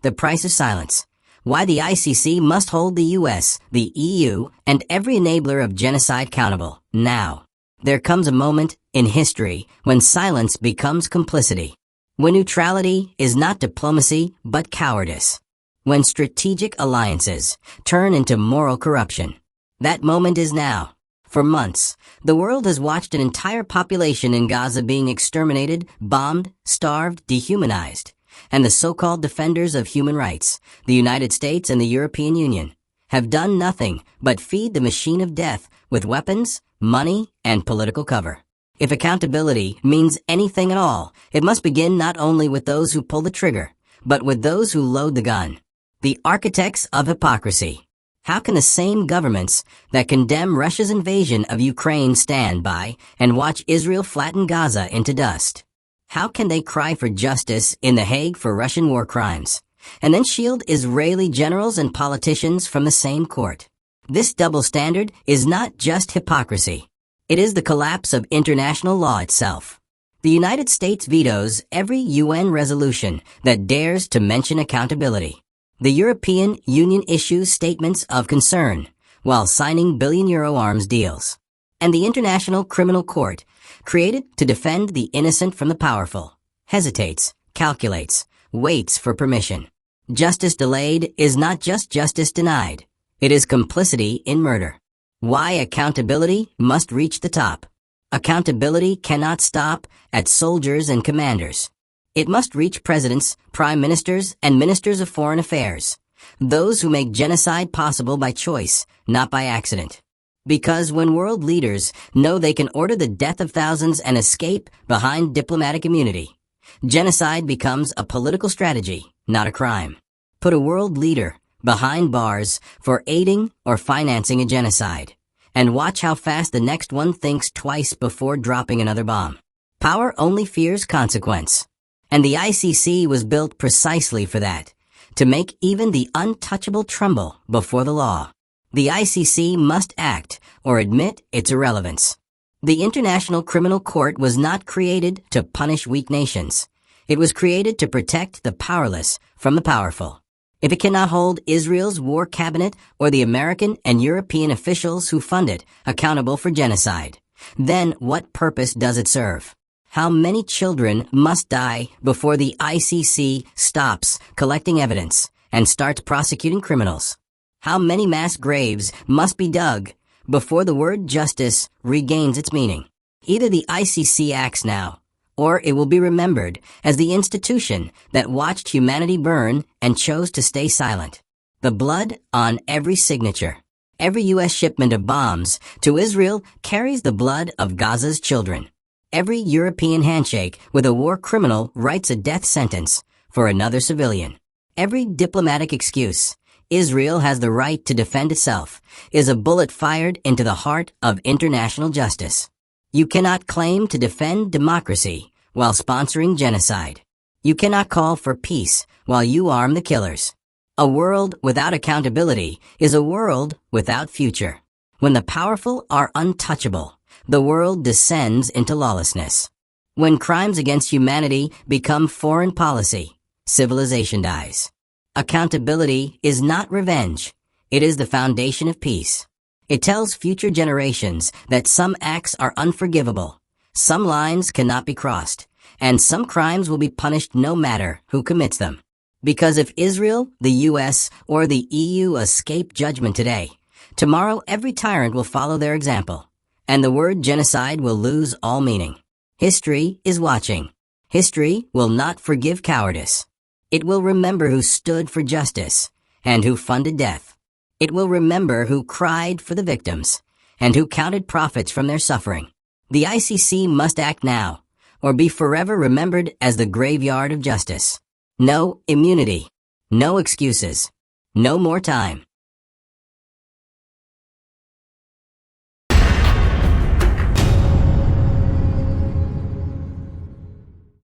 The price of silence. Why the ICC must hold the US, the EU, and every enabler of genocide accountable, now. There comes a moment in history when silence becomes complicity. When neutrality is not diplomacy but cowardice. When strategic alliances turn into moral corruption. That moment is now. For months, the world has watched an entire population in Gaza being exterminated, bombed, starved, dehumanized. And the so-called defenders of human rights, the United States and the European Union, have done nothing but feed the machine of death with weapons, money, and political cover. If accountability means anything at all, it must begin not only with those who pull the trigger, but with those who load the gun. The architects of hypocrisy. How can the same governments that condemn Russia's invasion of Ukraine stand by and watch Israel flatten Gaza into dust? How can they cry for justice in The Hague for Russian war crimes, and then shield Israeli generals and politicians from the same court? This double standard is not just hypocrisy. It is the collapse of international law itself. The United States vetoes every UN resolution that dares to mention accountability. The European Union issues statements of concern while signing billion-euro arms deals. And the International Criminal Court, created to defend the innocent from the powerful, hesitates, calculates, waits for permission. Justice delayed is not just justice denied. It is complicity in murder. Why accountability must reach the top. Accountability cannot stop at soldiers and commanders. It must reach presidents, prime ministers, and ministers of foreign affairs. Those who make genocide possible by choice, not by accident. Because when world leaders know they can order the death of thousands and escape behind diplomatic immunity, genocide becomes a political strategy, not a crime. Put a world leader behind bars for aiding or financing a genocide, and watch how fast the next one thinks twice before dropping another bomb. Power only fears consequence. And the ICC was built precisely for that, to make even the untouchable tremble before the law. The ICC must act or admit its irrelevance. The International Criminal Court was not created to punish weak nations. It was created to protect the powerless from the powerful. If it cannot hold Israel's war cabinet or the American and European officials who fund it accountable for genocide, then what purpose does it serve? How many children must die before the ICC stops collecting evidence and starts prosecuting criminals? How many mass graves must be dug before the word justice regains its meaning? Either the ICC acts now, or it will be remembered as the institution that watched humanity burn and chose to stay silent. The blood on every signature. Every U.S. shipment of bombs to Israel carries the blood of Gaza's children. Every European handshake with a war criminal writes a death sentence for another civilian. Every diplomatic excuse, Israel has the right to defend itself, is a bullet fired into the heart of international justice. You cannot claim to defend democracy while sponsoring genocide. You cannot call for peace while you arm the killers. A world without accountability is a world without future. When the powerful are untouchable, the world descends into lawlessness. When crimes against humanity become foreign policy, civilization dies. Accountability is not revenge. It is the foundation of peace. It tells future generations that some acts are unforgivable, some lines cannot be crossed, and some crimes will be punished no matter who commits them. Because if Israel, the U.S., or the EU escape judgment today, tomorrow every tyrant will follow their example. And the word genocide will lose all meaning. History is watching. History will not forgive cowardice. It will remember who stood for justice and who funded death. It will remember who cried for the victims and who counted profits from their suffering. The ICC must act now or be forever remembered as the graveyard of justice. No immunity. No excuses. No more time.